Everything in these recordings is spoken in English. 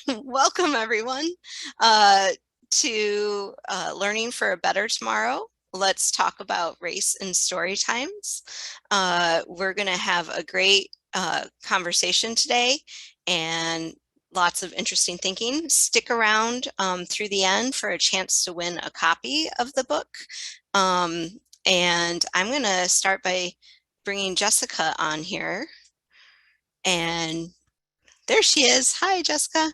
Welcome everyone to Learning for a Better Tomorrow. Let's talk about race and story times. We're going to have a great conversation today and lots of interesting thinking. Stick around through the end for a chance to win a copy of the book. And I'm going to start by bringing Jessica on here. And there she is. Hi, Jessica.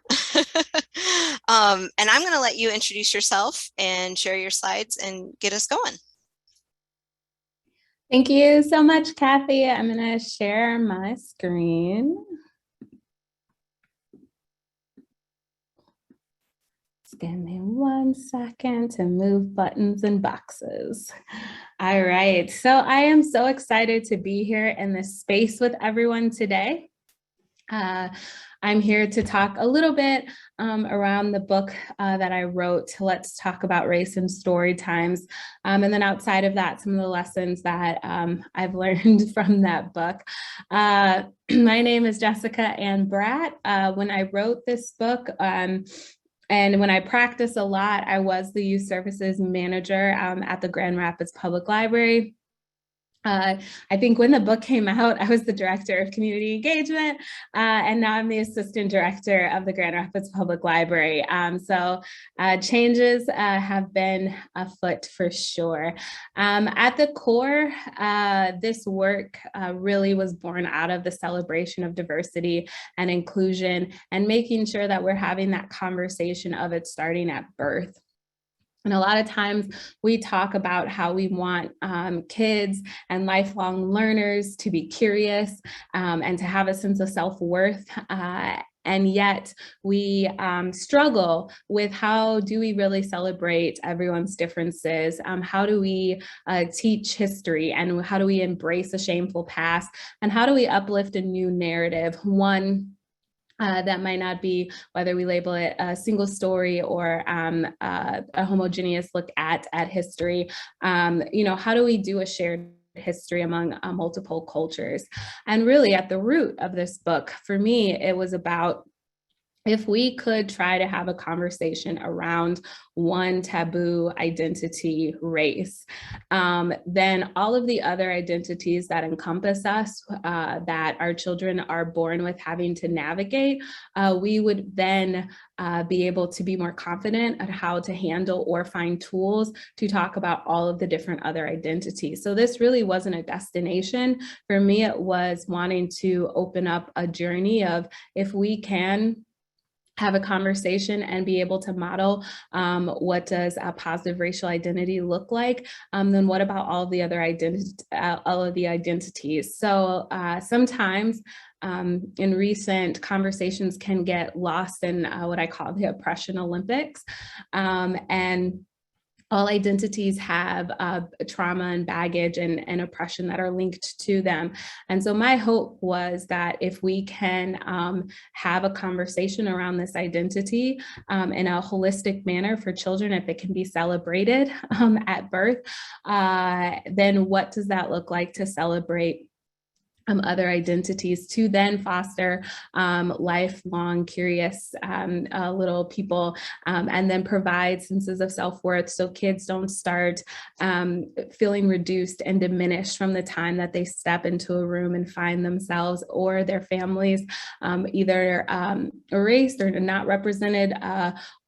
And I'm going to let you introduce yourself and share your slides and get us going. Thank you so much, Kathy. I'm going to share my screen. Just give me 1 second to move buttons and boxes. All right, so I am so excited to be here in this space with everyone today. I'm here to talk a little bit around the book that I wrote, Let's Talk About Race and Story Times. And then outside of that, some of the lessons that I've learned from that book. My name is Jessica Ann Bratt. When I wrote this book, and when I practice a lot, I was the youth services manager at the Grand Rapids Public Library. I think when the book came out, I was the director of community engagement, and now I'm the assistant director of the Grand Rapids Public Library. So changes have been afoot for sure. At the core, this work really was born out of the celebration of diversity and inclusion and making sure that we're having that conversation of it starting at birth. And a lot of times we talk about how we want kids and lifelong learners to be curious and to have a sense of self-worth. And yet we struggle with how do we really celebrate everyone's differences? How do we teach history, and how do we embrace a shameful past? And how do we uplift a new narrative? One that might not be, whether we label it a single story or a homogeneous look at history. How do we do a shared history among multiple cultures? And really at the root of this book, for me, it was about if we could try to have a conversation around one taboo identity, race, then all of the other identities that encompass us, that our children are born with having to navigate, we would then be able to be more confident at how to handle or find tools to talk about all of the different other identities. So this really wasn't a destination. For me, it was wanting to open up a journey of if we can have a conversation and be able to model what does a positive racial identity look like, then what about all of the other identities? So sometimes in recent conversations can get lost in what I call the oppression Olympics. And all identities have trauma and baggage and oppression that are linked to them. And so my hope was that if we can have a conversation around this identity in a holistic manner for children, if it can be celebrated at birth, then what does that look like to celebrate other identities, to then foster lifelong curious little people, and then provide senses of self-worth so kids don't start feeling reduced and diminished from the time that they step into a room and find themselves or their families either erased or not represented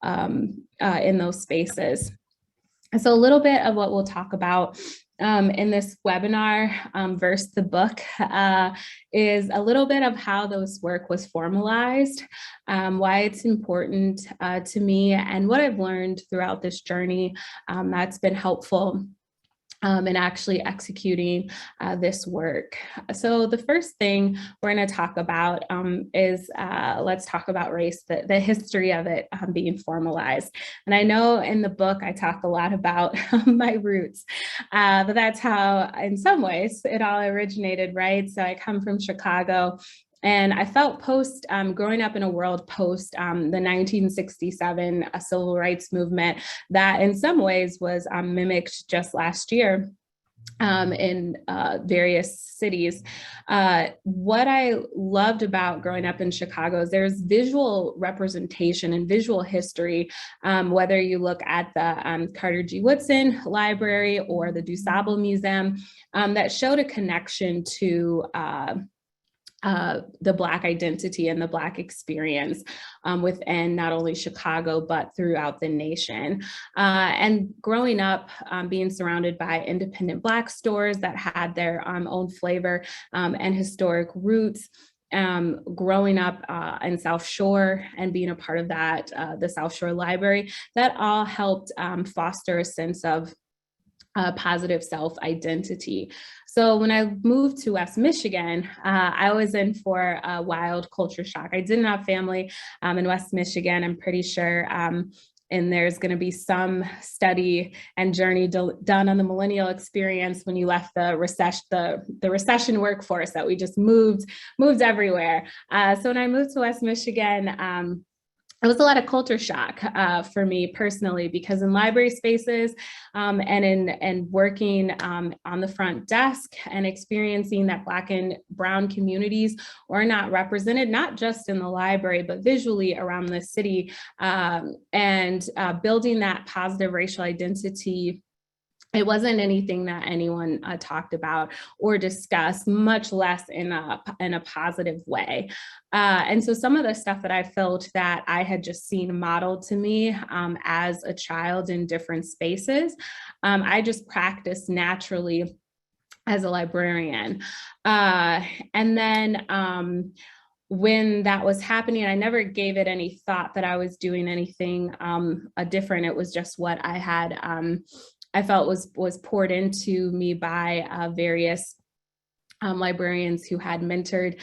in those spaces. So a little bit of what we'll talk about in this webinar versus the book is a little bit of how this work was formalized, why it's important to me, and what I've learned throughout this journey that's been helpful in actually executing this work. So the first thing we're going to talk about is let's talk about race, the history of it being formalized. And I know in the book I talk a lot about my roots, but that's how, in some ways, it all originated, right? So I come from Chicago. And I felt growing up in a world post the 1967 civil rights movement that in some ways was mimicked just last year in various cities. What I loved about growing up in Chicago is there's visual representation and visual history, whether you look at the Carter G. Woodson Library or the DuSable Museum, that showed a connection to the Black identity and the Black experience within not only Chicago, but throughout the nation. And growing up, being surrounded by independent Black stores that had their own flavor and historic roots, growing up in South Shore and being a part of that, the South Shore Library, that all helped foster a sense of positive self-identity. So when I moved to West Michigan, I was in for a wild culture shock. I didn't have family in West Michigan. I'm pretty sure and there's going to be some study and journey done on the millennial experience when you left the recession workforce, that we just moved everywhere. So when I moved to West Michigan, it was a lot of culture shock for me personally, because in library spaces and working on the front desk and experiencing that Black and Brown communities were not represented, not just in the library, but visually around the city, and building that positive racial identity. It wasn't anything that anyone talked about or discussed, much less in a positive way. And so some of the stuff that I felt that I had just seen modeled to me as a child in different spaces, I just practiced naturally as a librarian. And then when that was happening, I never gave it any thought that I was doing anything different. It was just what I had I felt was poured into me by various librarians who had mentored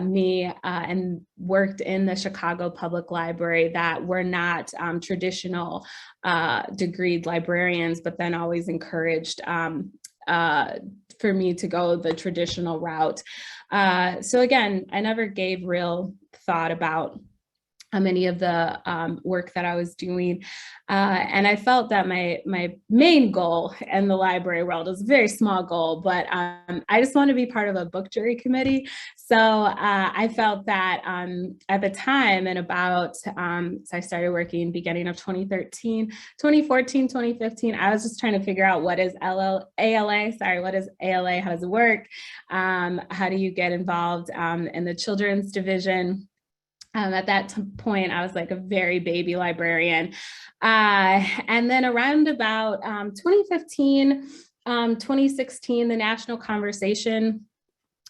me and worked in the Chicago Public Library that were not traditional degreed librarians, but then always encouraged for me to go the traditional route. So again, I never gave real thought about any of the work that I was doing. And I felt that my main goal in the library world is a very small goal, but I just want to be part of a book jury committee. So I felt that at the time, and about, so I started working beginning of 2013, 2014, 2015, I was just trying to figure out what is ALA, sorry, what is ALA, how does it work? How do you get involved in the children's division? At that point, I was like a very baby librarian. And then around about 2015, 2016, the national conversation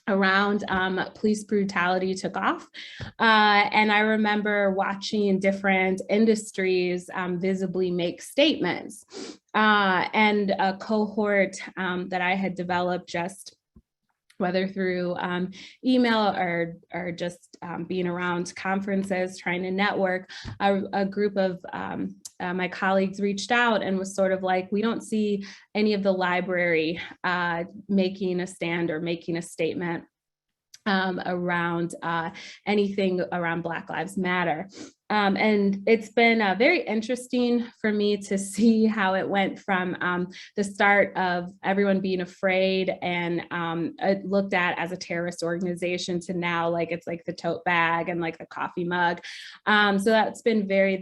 around police brutality took off. And I remember watching different industries visibly make statements. And a cohort that I had developed just whether through email or just being around conferences, trying to network, a group of my colleagues reached out and was sort of like, we don't see any of the library making a stand or making a statement around anything around Black Lives Matter. And it's been very interesting for me to see how it went from the start of everyone being afraid and looked at as a terrorist organization to now like it's like the tote bag and like the coffee mug. So that's been very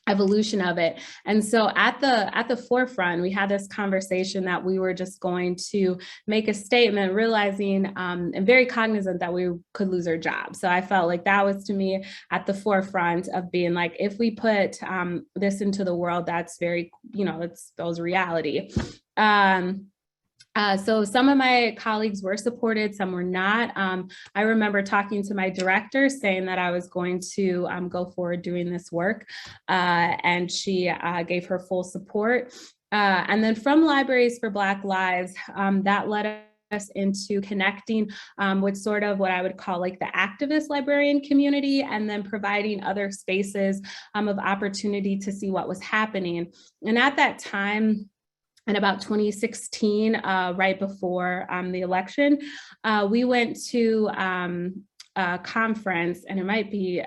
evolution of it. And so at the forefront, we had this conversation that we were just going to make a statement, realizing and very cognizant that we could lose our job. So I felt like that was to me at the forefront of being like, if we put this into the world, that's very, it's those reality. So some of my colleagues were supported, some were not. I remember talking to my director saying that I was going to go forward doing this work, and she gave her full support. And then from Libraries for Black Lives, that led us into connecting with sort of what I would call like the activist librarian community, and then providing other spaces of opportunity to see what was happening. And at that time, in about 2016, right before the election, we went to conference, and it might be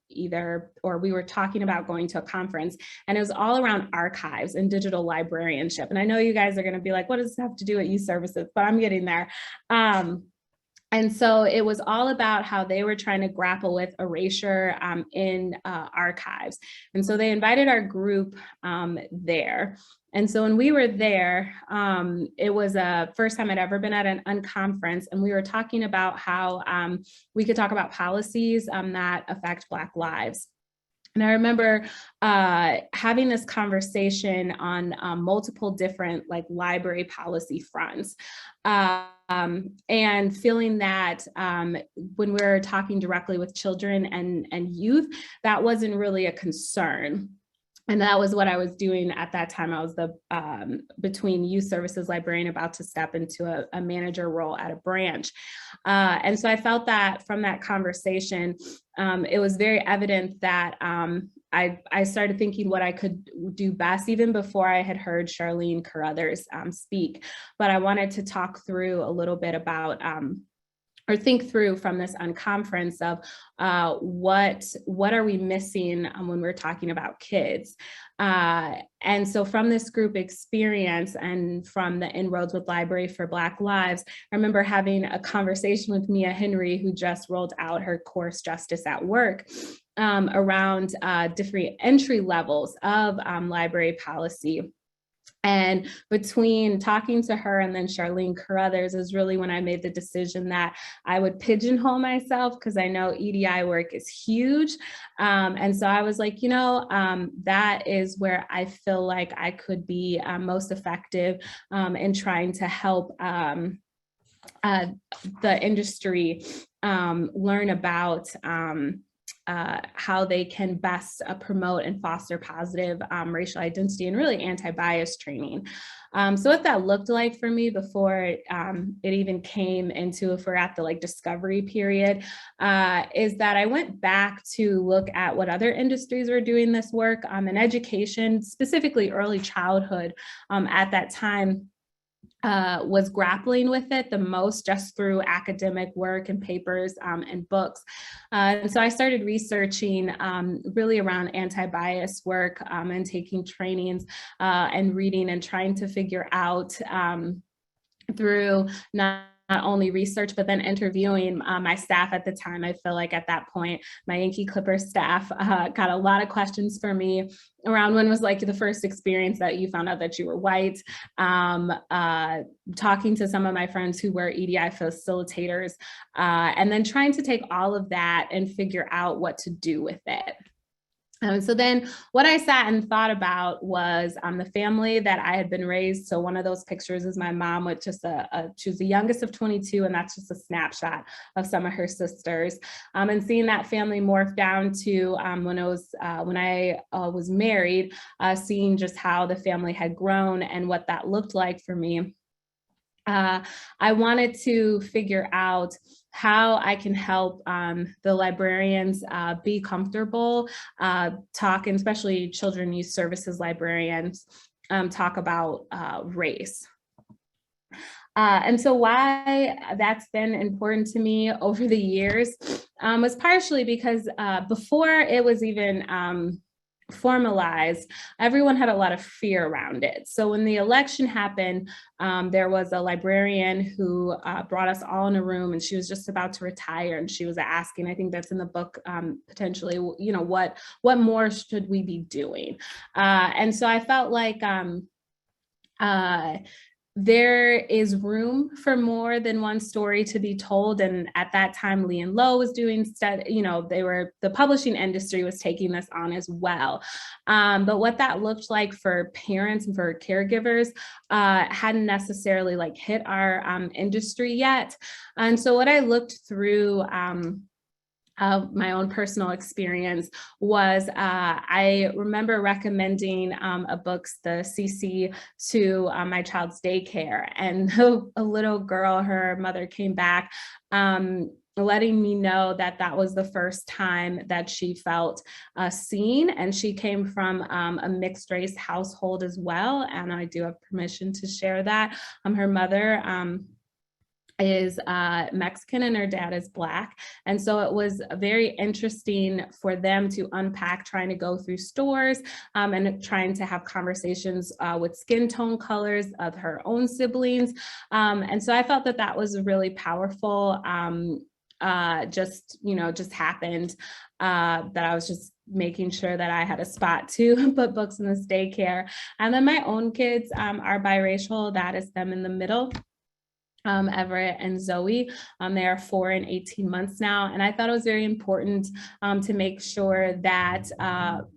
either, or we were talking about going to a conference, and it was all around archives and digital librarianship. And I know you guys are going to be like, what does this have to do with youth services? But I'm getting there. And so it was all about how they were trying to grapple with erasure in archives. And so they invited our group there. And so when we were there, it was a first time I'd ever been at an unconference, and we were talking about how we could talk about policies that affect Black lives. And I remember having this conversation on multiple different like library policy fronts. And feeling that when we're talking directly with children and youth, that wasn't really a concern. And that was what I was doing at that time. I was the between youth services librarian, about to step into a manager role at a branch. And so I felt that from that conversation, it was very evident that I started thinking what I could do best, even before I had heard Charlene Carruthers speak. But I wanted to talk through a little bit about or think through from this unconference of what are we missing when we're talking about kids. And so from this group experience and from the Inroads with Library for Black Lives, I remember having a conversation with Mia Henry, who just rolled out her course, Justice at Work, around different entry levels of library policy. And between talking to her and then Charlene Carruthers is really when I made the decision that I would pigeonhole myself, because I know EDI work is huge. And so I was like, that is where I feel like I could be most effective in trying to help the industry learn about how they can best promote and foster positive racial identity and really anti-bias training. So what that looked like for me before it even came into, if we're at the discovery period, is that I went back to look at what other industries were doing this work in education, specifically early childhood at that time. Was grappling with it the most just through academic work and papers and books. And so I started researching really around anti-bias work and taking trainings and reading and trying to figure out through not only research, but then interviewing my staff at the time. I feel like at that point, my Yankee Clipper staff got a lot of questions for me around when was the first experience that you found out that you were white, talking to some of my friends who were EDI facilitators, and then trying to take all of that and figure out what to do with it. So then what I sat and thought about was the family that I had been raised. So one of those pictures is my mom with just she was the youngest of 22, and that's just a snapshot of some of her sisters. And seeing that family morph down to when I was married, seeing just how the family had grown and what that looked like for me. I wanted to figure out how I can help the librarians be comfortable talking, especially children youth services librarians, talk about race. And so why that's been important to me over the years was partially because before it was even formalized, everyone had a lot of fear around it. So when the election happened, there was a librarian who brought us all in a room, and she was just about to retire, and she was asking, I think that's in the book, potentially, what more should we be doing? And so I felt like there is room for more than one story to be told. And at that time, Lee and Lowe was doing, the publishing industry was taking this on as well. But what that looked like for parents and for caregivers hadn't necessarily hit our industry yet. And so what I looked through my own personal experience was I remember recommending a book, the CC, to my child's daycare, and a little girl, her mother came back letting me know that that was the first time that she felt seen, and she came from a mixed race household as well, and I do have permission to share that. Her mother is Mexican and her dad is Black. And so it was very interesting for them to unpack trying to go through stores and trying to have conversations with skin tone colors of her own siblings. And so I felt that that was really powerful. Just happened that I was just making sure that I had a spot to put books in this daycare. And then my own kids are biracial. That is them in the middle. Everett and Zoe. They are 4 and 18 months now. And I thought it was very important to make sure that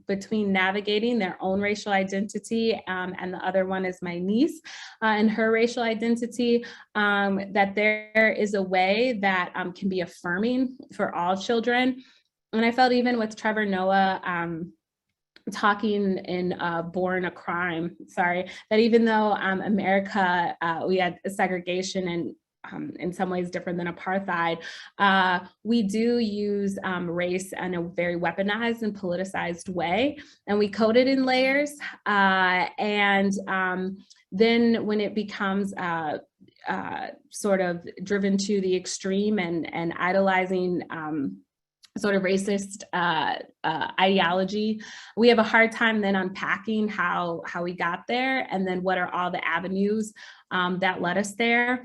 between navigating their own racial identity and the other one is my niece and her racial identity, that there is a way that can be affirming for all children. And I felt even with Trevor Noah, talking in Born a Crime, that even though America, we had segregation and in some ways different than apartheid, we do use race in a very weaponized and politicized way, and we code it in layers. And then when it becomes sort of driven to the extreme and idolizing sort of racist ideology, we have a hard time then unpacking how we got there, and then what are all the avenues that led us there.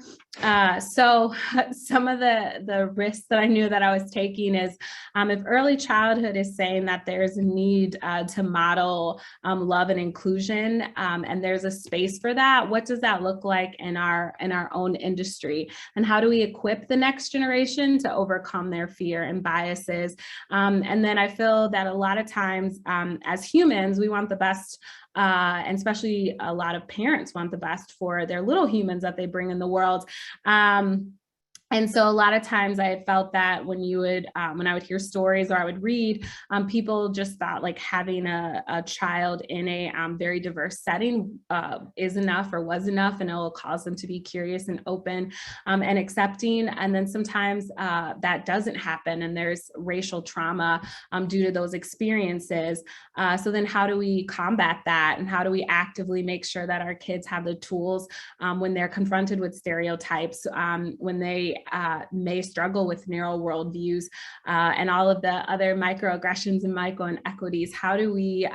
So some of the risks that I knew that I was taking is if early childhood is saying that there's a need to model love and inclusion, and there's a space for that, what does that look like in our own industry? And how do we equip the next generation to overcome their fear and biases? And then I feel that a lot of times as humans, we want the best, and especially a lot of parents want the best for their little humans that they bring in the world. And so a lot of times I felt that when I would hear stories or I would read, people just thought like having a child in a very diverse setting is enough or was enough, and it will cause them to be curious and open and accepting. And then sometimes that doesn't happen, and there's racial trauma due to those experiences. So then how do we combat that? And how do we actively make sure that our kids have the tools when they're confronted with stereotypes, when they may struggle with narrow worldviews and all of the other microaggressions and micro inequities? How do we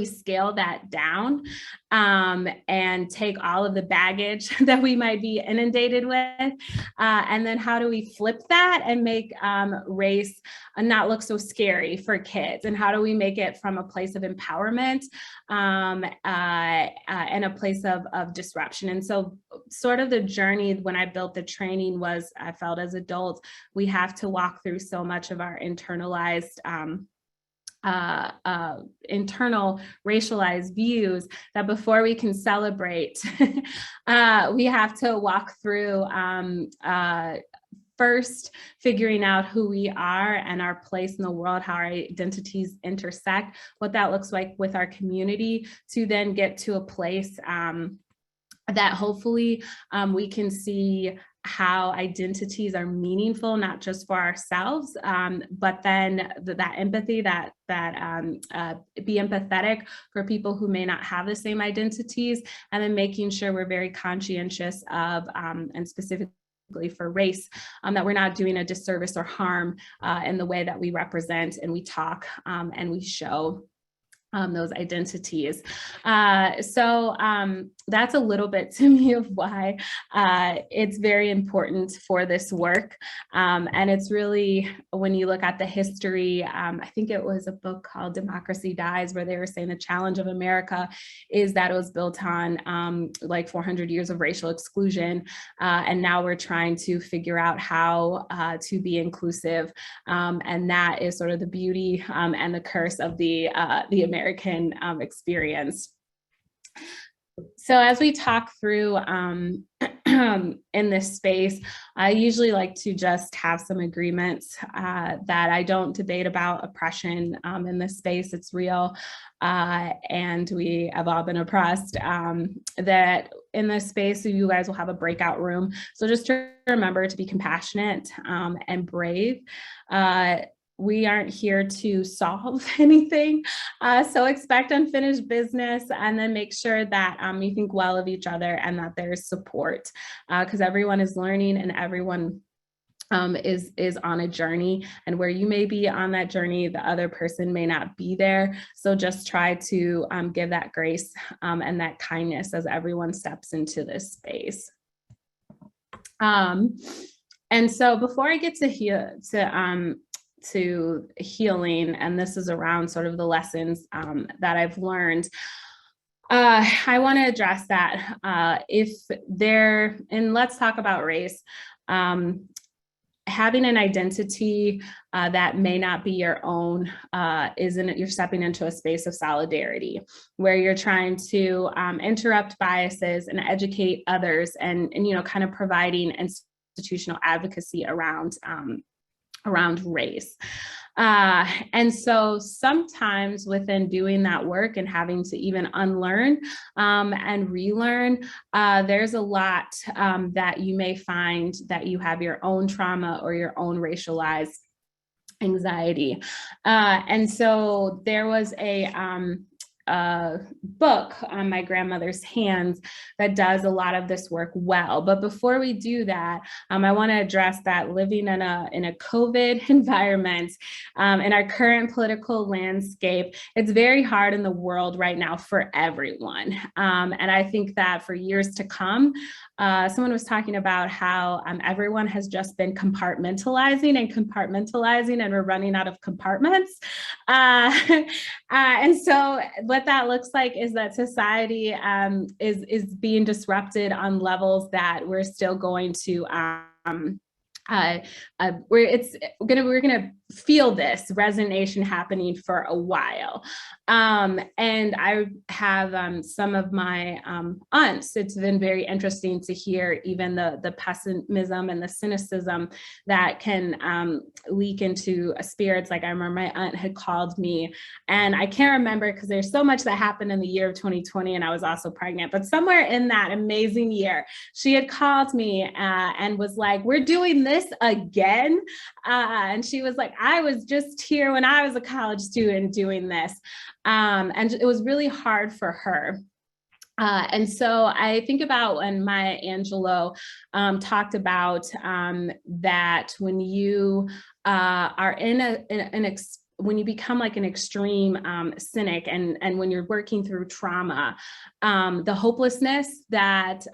scale that down and take all of the baggage that we might be inundated with? And then how do we flip that and make race not look so scary for kids? And how do we make it from a place of empowerment and a place of disruption? And so sort of the journey when I built the training was, I felt as adults, we have to walk through so much of our internalized internal racialized views that before we can celebrate, we have to walk through first figuring out who we are and our place in the world, how our identities intersect, what that looks like with our community, to then get to a place that hopefully we can see how identities are meaningful, not just for ourselves, but then that empathy, that be empathetic for people who may not have the same identities, and then making sure we're very conscientious of, and specifically for race, that we're not doing a disservice or harm in the way that we represent and we talk and we show those identities. So that's a little bit to me of why it's very important for this work. And it's really, when you look at the history, I think it was a book called Democracy Dies, where they were saying the challenge of America is that it was built on like 400 years of racial exclusion. And now we're trying to figure out how to be inclusive. And that is sort of the beauty and the curse of the American experience. So as we talk through in this space, I usually like to just have some agreements that I don't debate about oppression in this space. It's real, and we have all been oppressed. That in this space, you guys will have a breakout room. So just to remember to be compassionate and brave. we aren't here to solve anything. So expect unfinished business, and then make sure that you think well of each other and that there's support, because everyone is learning and everyone is on a journey, and where you may be on that journey, the other person may not be there. So just try to give that grace and that kindness as everyone steps into this space. And so before I get to healing, and this is around sort of the lessons that I've learned, I want to address that and let's talk about race. Having an identity that may not be your own you're stepping into a space of solidarity, where you're trying to interrupt biases and educate others, and kind of providing institutional advocacy around race. And so sometimes within doing that work and having to even unlearn and relearn, there's a lot that you may find that you have your own trauma or your own racialized anxiety. And so there was a book on my grandmother's hands that does a lot of this work well. But before we do that, I want to address that living in a COVID environment, in our current political landscape, it's very hard in the world right now for everyone. And I think that for years to come, someone was talking about how everyone has just been compartmentalizing, and we're running out of compartments. And so what that looks like is that society is being disrupted on levels that we're still going to we're gonna feel this resonation happening for a while. And I have some of my aunts. It's been very interesting to hear even the pessimism and the cynicism that can leak into spirits. Like I remember my aunt had called me, and I can't remember because there's so much that happened in the year of 2020, and I was also pregnant, but somewhere in that amazing year, she had called me and was like, "We're doing this again." And she was like, "I was just here when I was a college student doing this." And it was really hard for her. And so I think about when Maya Angelou talked about that when you are when you become like an extreme cynic, and when you're working through trauma, the hopelessness that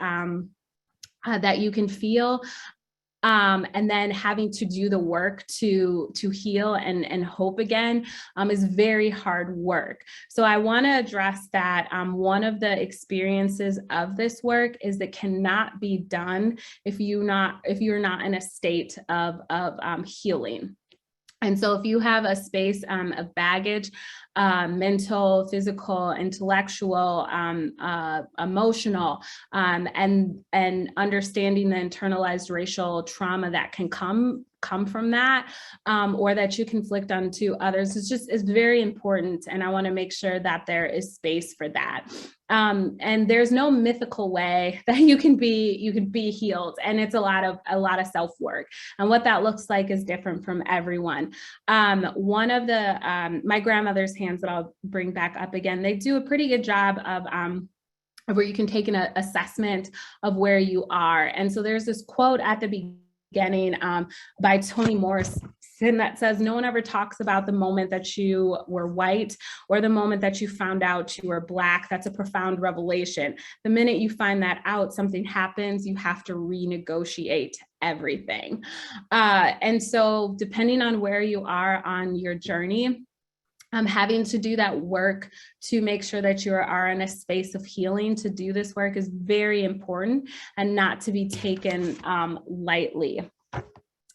you can feel, and then having to do the work to heal and hope again is very hard work. So I want to address that. One of the experiences of this work is that cannot be done if you're not in a state of healing. And so if you have a space of baggage, mental, physical, intellectual, emotional, and understanding the internalized racial trauma that can come from that, or that you conflict onto others, is very important. And I want to make sure that there is space for that. And there's no mythical way that you can be healed. And it's a lot of self-work. And what that looks like is different from everyone. One of my grandmother's hands that I'll bring back up again, they do a pretty good job of where you can take an assessment of where you are. And so there's this quote at the beginning by Toni Morrison that says, "No one ever talks about the moment that you were white or the moment that you found out you were Black. That's a profound revelation. The minute you find that out, something happens. You have to renegotiate everything." And so depending on where you are on your journey, having to do that work to make sure that you are in a space of healing to do this work is very important and not to be taken lightly.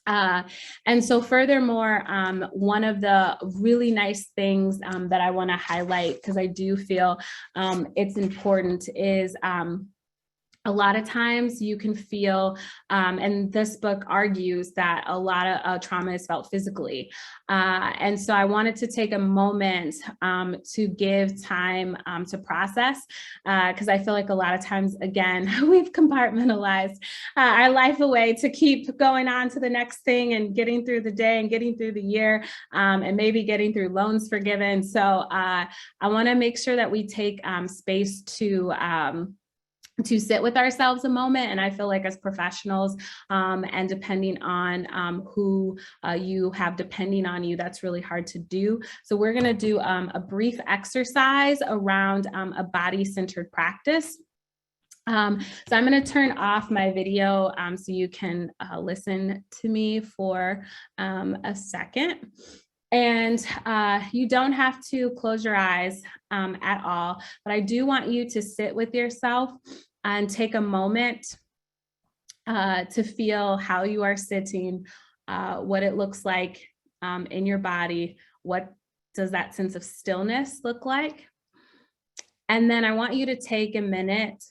And so furthermore, one of the really nice things that I want to highlight, because I do feel it's important, is a lot of times you can feel, and this book argues that a lot of trauma is felt physically. And so I wanted to take a moment to give time to process, because I feel like a lot of times, again, we've compartmentalized our life away to keep going on to the next thing and getting through the day and getting through the year, and maybe getting through loans forgiven. So I want to make sure that we take space to sit with ourselves a moment. And I feel like as professionals, and depending on who you have depending on you, that's really hard to do. So we're going to do a brief exercise around a body-centered practice. So I'm going to turn off my video so you can listen to me for a second. And you don't have to close your eyes at all, but I do want you to sit with yourself and take a moment to feel how you are sitting, what it looks like in your body. What does that sense of stillness look like? And then I want you to take a minute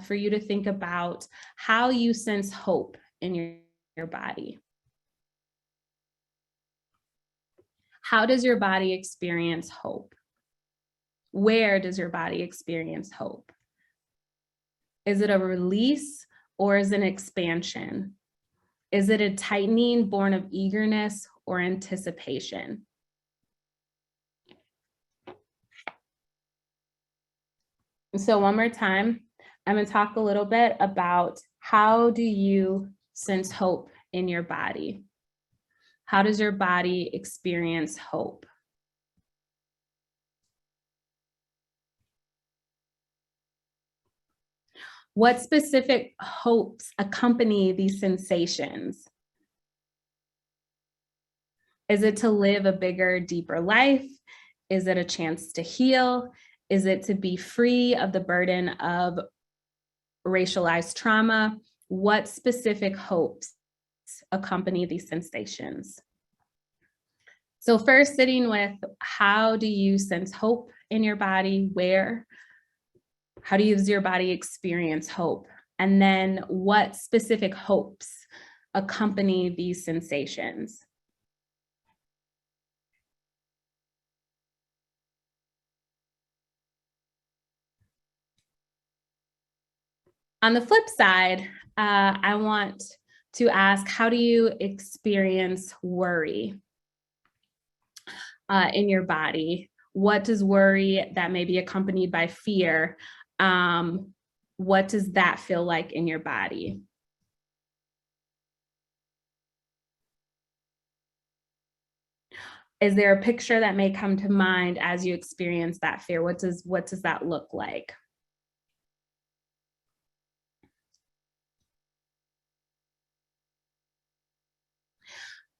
for you to think about how you sense hope in your body. How does your body experience hope? Where does your body experience hope? Is it a release or is it an expansion? Is it a tightening born of eagerness or anticipation? So one more time, I'm going to talk a little bit about how do you sense hope in your body? How does your body experience hope? What specific hopes accompany these sensations? Is it to live a bigger, deeper life? Is it a chance to heal? Is it to be free of the burden of racialized trauma? What specific hopes accompany these sensations? So first, sitting with, how do you sense hope in your body? Where? How do your body experience hope? And then what specific hopes accompany these sensations? On the flip side, I want to ask, how do you experience worry in your body? What does worry that may be accompanied by fear, what does that feel like in your body? Is there a picture that may come to mind as you experience that fear? What does that look like?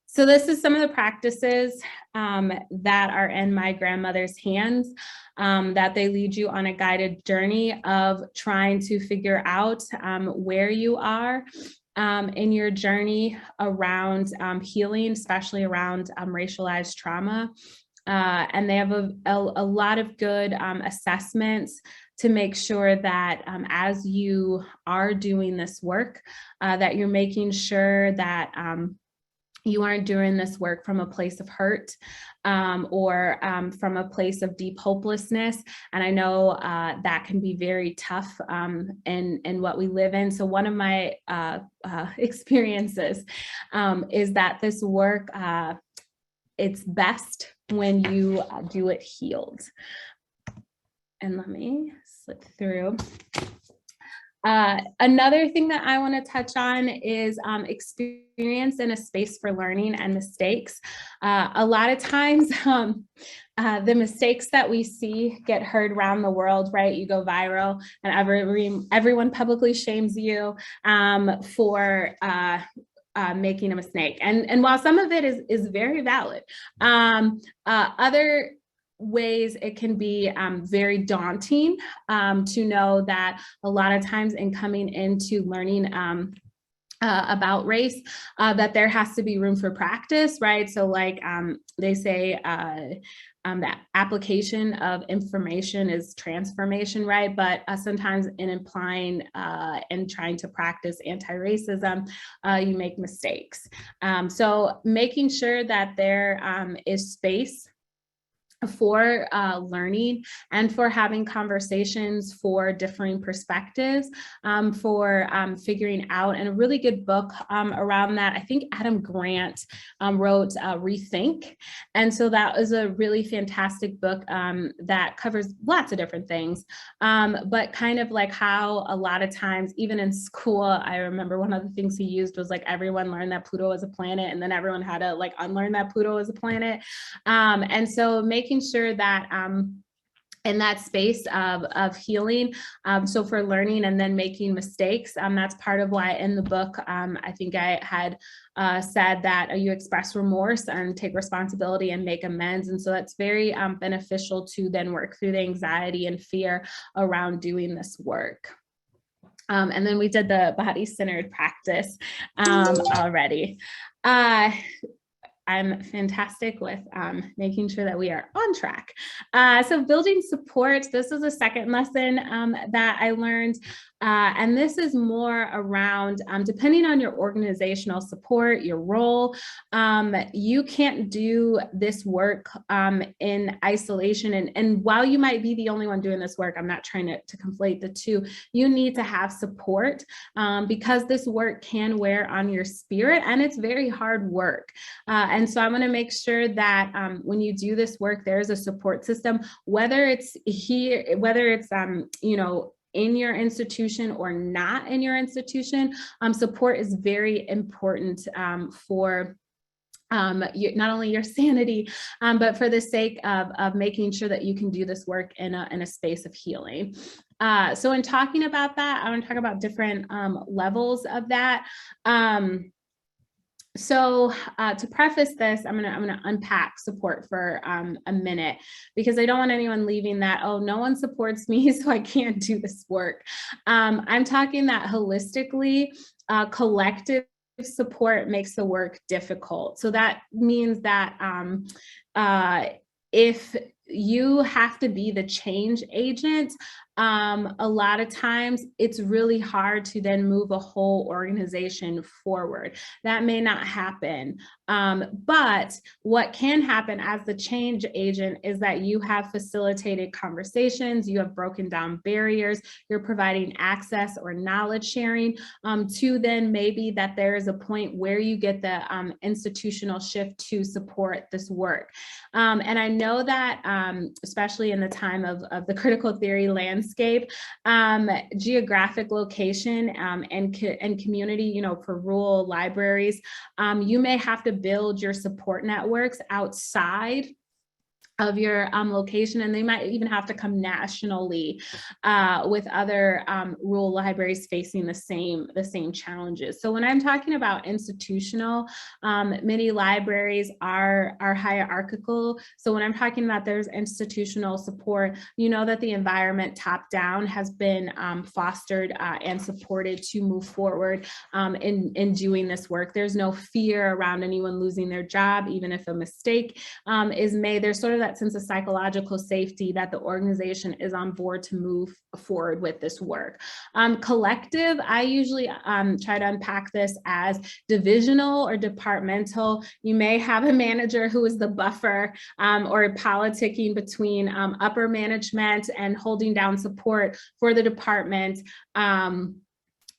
So this is some of the practices that are in my grandmother's hands, that they lead you on a guided journey of trying to figure out where you are in your journey around healing, especially around racialized trauma. And they have a lot of good assessments to make sure that as you are doing this work, that you're making sure that you aren't doing this work from a place of hurt or from a place of deep hopelessness. And I know that can be very tough in what we live in. So one of my experiences is that this work, it's best when you do it healed. And let me slip through. Another thing that I want to touch on is experience in a space for learning and mistakes. A lot of times, the mistakes that we see get heard around the world, right? You go viral and everyone publicly shames you for making a mistake. And while some of it is very valid, other ways it can be very daunting to know that a lot of times in coming into learning about race, that there has to be room for practice, right? So like they say, that application of information is transformation, right? But sometimes in implying and trying to practice anti-racism, you make mistakes. So making sure that there is space for learning and for having conversations for differing perspectives, for figuring out, and a really good book around that. I think Adam Grant wrote Rethink. And so that was a really fantastic book that covers lots of different things, but kind of like how a lot of times, even in school, I remember one of the things he used was like everyone learned that Pluto was a planet, and then everyone had to like unlearn that Pluto was a planet. And so making sure that in that space of healing, so for learning and then making mistakes, that's part of why in the book, I think I had said that you express remorse and take responsibility and make amends. And so that's very beneficial to then work through the anxiety and fear around doing this work. And then we did the body-centered practice already. I'm fantastic with making sure that we are on track. So building support, this is a second lesson that I learned. And this is more around, depending on your organizational support, your role, you can't do this work in isolation. And while you might be the only one doing this work, I'm not trying to conflate the two, you need to have support because this work can wear on your spirit and it's very hard work. And so I'm going to make sure that when you do this work, there is a support system, whether it's here, whether it's, you know, in your institution or not in your institution, support is very important for not only your sanity, but for the sake of making sure that you can do this work in a space of healing. So in talking about that, I want to talk about different levels of that. So to preface this, I'm gonna unpack support for a minute, because I don't want anyone leaving that, oh, no one supports me, so I can't do this work. I'm talking that holistically, collective support makes the work difficult. So that means that if you have to be the change agent, a lot of times it's really hard to then move a whole organization forward. That may not happen. But what can happen as the change agent is that you have facilitated conversations, you have broken down barriers, you're providing access or knowledge sharing to then maybe that there is a point where you get the institutional shift to support this work. And I know that especially in the time of the critical theory landscape, geographic location and community, you know, for rural libraries, you may have to build your support networks outside of your location, and they might even have to come nationally with other rural libraries facing the same challenges. So when I'm talking about institutional, many libraries are hierarchical. So when I'm talking about there's institutional support, you know that the environment top down has been fostered and supported to move forward in doing this work. There's no fear around anyone losing their job, even if a mistake is made. There's sort of that sense of psychological safety that the organization is on board to move forward with this work. Collective, I usually try to unpack this as divisional or departmental. You may have a manager who is the buffer or politicking between upper management and holding down support for the department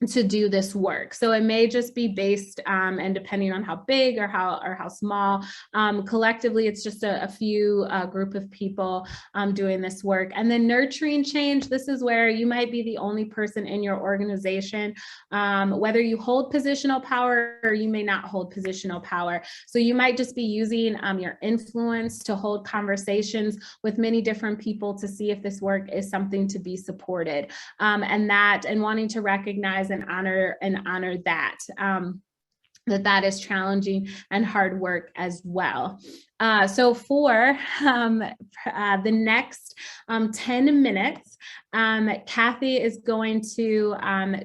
to do this work. So it may just be based and depending on how big or how small, collectively it's just a few group of people doing this work. And then nurturing change, this is where you might be the only person in your organization, whether you hold positional power or you may not hold positional power. So you might just be using your influence to hold conversations with many different people to see if this work is something to be supported, and wanting to recognize and honor that. That is challenging and hard work as well. So for the next 10 minutes, Kathy is going to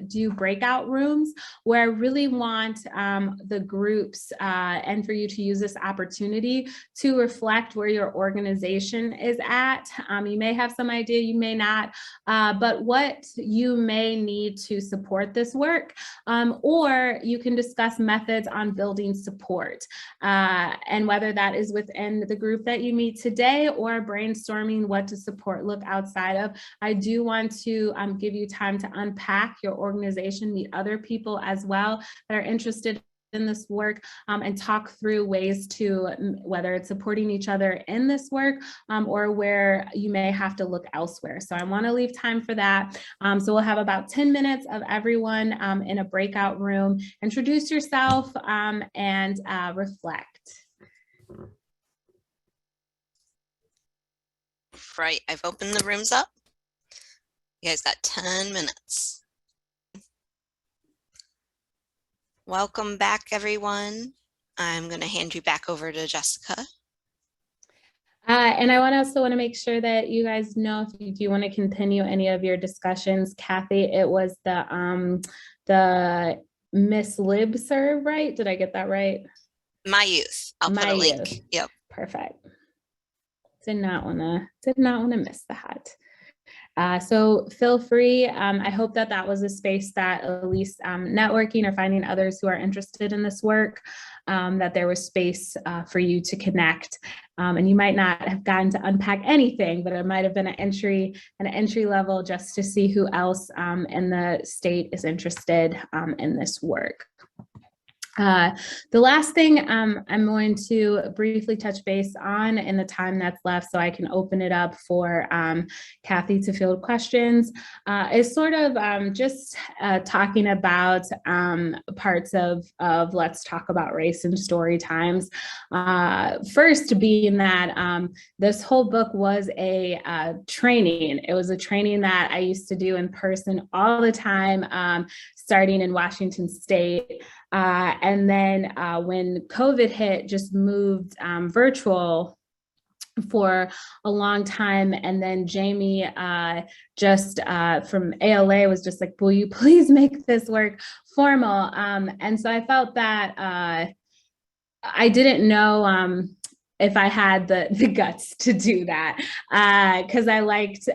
do breakout rooms where I really want the groups and for you to use this opportunity to reflect where your organization is at. You may have some idea, you may not, but what you may need to support this work, or you can discuss methods on building support, and whether that is within the group that you meet today or brainstorming what to support look outside of. I do want to give you time to unpack your organization, meet other people as well that are interested in this work, and talk through ways to, whether it's supporting each other in this work, or where you may have to look elsewhere. So I want to leave time for that. So we'll have about 10 minutes of everyone in a breakout room. Introduce yourself and reflect. Right, I've opened the rooms up. You guys got 10 minutes. Welcome back, everyone. I'm going to hand you back over to Jessica. And I also want to make sure that you guys know, if you do want to continue any of your discussions, Kathy, it was the Miss Lib serve, right? Did I get that right? My Youth. I'll put a link. Yep. Perfect. Did not want to miss that. So feel free. I hope that that was a space that at least networking or finding others who are interested in this work, that there was space for you to connect. And you might not have gotten to unpack anything, but it might have been an entry level just to see who else in the state is interested in this work. The last thing I'm going to briefly touch base on in the time that's left so I can open it up for Kathy to field questions is sort of just talking about parts of Let's Talk About Race and Story Times. First being that this whole book was a training. It was a training that I used to do in person all the time, starting in Washington State. And then when COVID hit, just moved virtual for a long time. And then Jamie just from ALA was just like, will you please make this work formal? And so I felt that I didn't know if I had the guts to do that, because I liked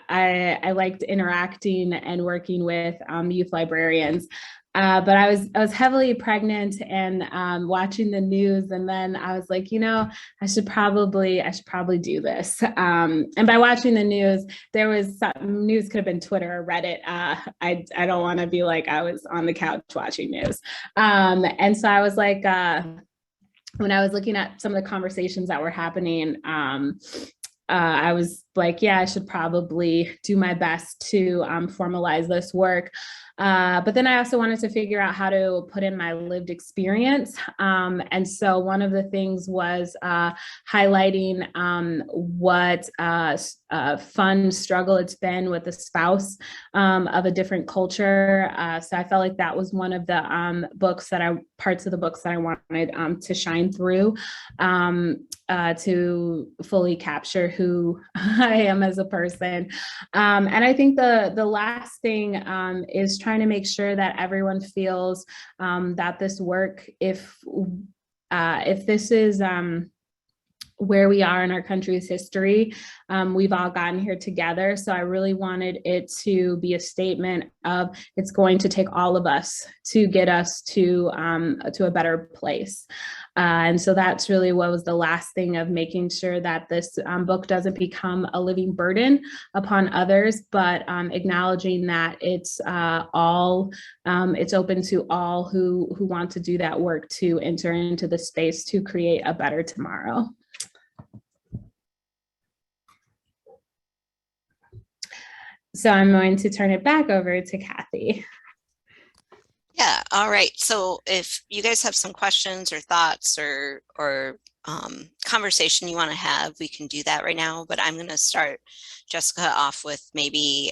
I liked interacting and working with youth librarians. But I was heavily pregnant and watching the news, and then I was like, you know, I should probably do this. And by watching the news, there was some news, could have been Twitter or Reddit. I don't want to be like I was on the couch watching news. And so I was like, when I was looking at some of the conversations that were happening, I was like, yeah, I should probably do my best to formalize this work. But then I also wanted to figure out how to put in my lived experience. And so one of the things was highlighting what fun struggle it's been with a spouse of a different culture. So I felt like that was one of the parts of the books that I wanted to shine through, to fully capture who I am as a person. And I think the last thing is trying to make sure that everyone feels that this work, if this is where we are in our country's history, we've all gotten here together. So I really wanted it to be a statement of it's going to take all of us to get us to a better place. And so that's really what was the last thing, of making sure that this book doesn't become a living burden upon others, but acknowledging that it's open to all who want to do that work to enter into the space to create a better tomorrow. So I'm going to turn it back over to Kathy. Yeah, all right. So if you guys have some questions or thoughts or conversation you want to have, we can do that right now. But I'm going to start Jessica off with maybe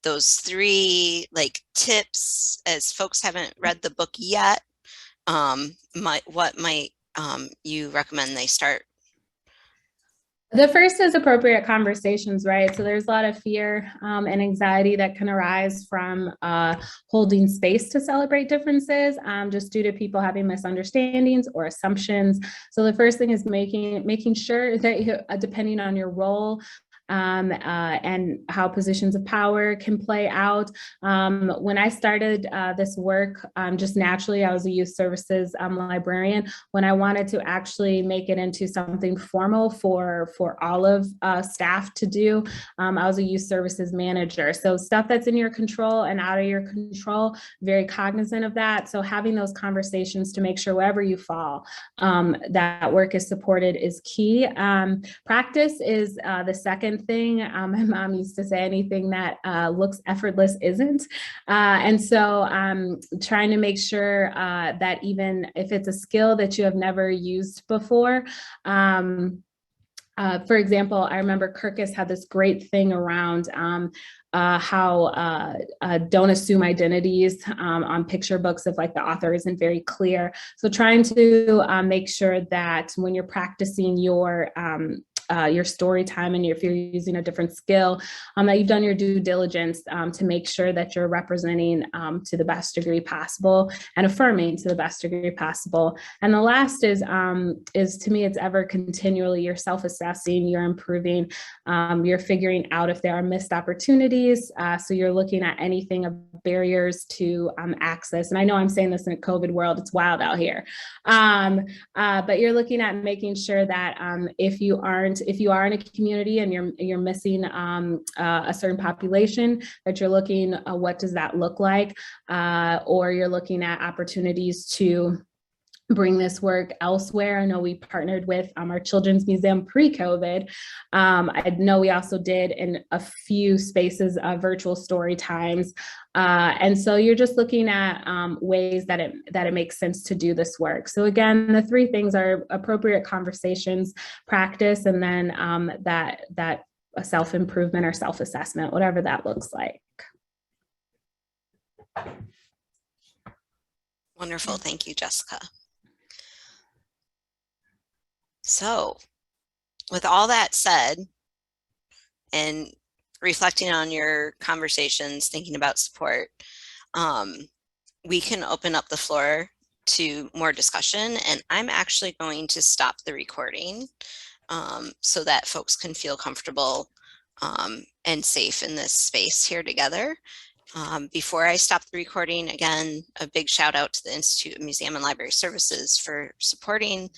those 3 like tips, as folks haven't read the book yet. What might you recommend they start? The first is appropriate conversations, right? So there's a lot of fear and anxiety that can arise from holding space to celebrate differences, just due to people having misunderstandings or assumptions. So the first thing is making sure that you, depending on your role, and how positions of power can play out. When I started this work, just naturally, I was a youth services librarian. When I wanted to actually make it into something formal for all of staff to do, I was a youth services manager. So stuff that's in your control and out of your control, very cognizant of that. So having those conversations to make sure wherever you fall, that work is supported is key. Practice is the second thing. My mom used to say anything that looks effortless isn't. And so trying to make sure that even if it's a skill that you have never used before, for example, I remember Kirkus had this great thing around how don't assume identities on picture books if like the author isn't very clear. So trying to make sure that when you're practicing your story time, and if you're using a different skill, that you've done your due diligence to make sure that you're representing to the best degree possible and affirming to the best degree possible. And the last is to me, it's ever continually, you're self-assessing, you're improving, you're figuring out if there are missed opportunities. So you're looking at anything of barriers to access. And I know I'm saying this in a COVID world, it's wild out here. But you're looking at making sure that if you are in a community and you're missing a certain population, that you're looking what does that look like, or you're looking at opportunities to bring this work elsewhere. I know we partnered with our Children's Museum pre-COVID. I know we also did in a few spaces virtual story times. And so you're just looking at ways that it makes sense to do this work. So again, the three things are appropriate conversations, practice, and then that self-improvement or self-assessment, whatever that looks like. Wonderful. Thank you, Jessica. So with all that said, and reflecting on your conversations, thinking about support, we can open up the floor to more discussion, and I'm actually going to stop the recording so that folks can feel comfortable and safe in this space here together. Before I stop the recording, again, a big shout out to the Institute of Museum and Library Services for supporting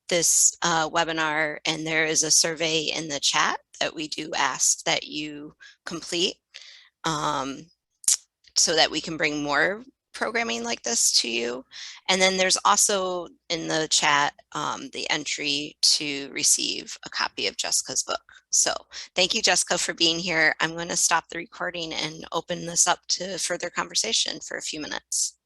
this webinar. And there is a survey in the chat that we do ask that you complete so that we can bring more programming like this to you. And then there's also in the chat the entry to receive a copy of Jessica's book. So thank you, Jessica, for being here. I'm going to stop the recording and open this up to further conversation for a few minutes.